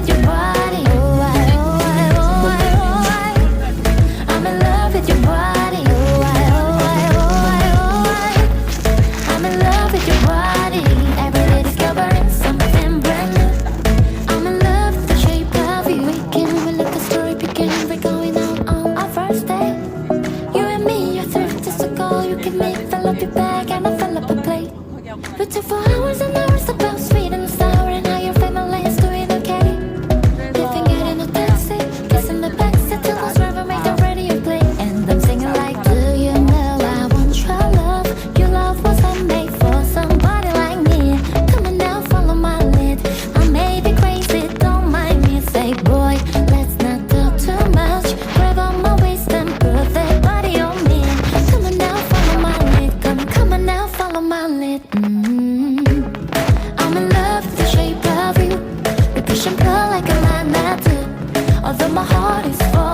with your body. Oh, I, oh, I, oh, I, oh, I. I'm in love with your body. Oh, I, oh, I, oh, I, oh, I. I'm in love with your body. Every day discovering something brand new. I'm in love with the shape of you. We let the story begin. We're going out on our first date. You and me are thrifty, so call. You give me, fill up your bag, and I fill up a plate. We took 4 hours and hours about sweet and sour, and how your family is doing okay. Living it in a taxi, kissing the backseat till the driver made the radio play. And I'm singing like, do you know I want your love? Your love wasn't made for somebody like me. Come on now, follow my lead. I may be crazy, don't mind me. Say, boy, let's not talk too much. Grab on my waist and put that body on me. Come on now, follow my lead. Come on now, follow my lead. I'm in love with the shape of you. We push and pull like a magnet do. Although my heart is full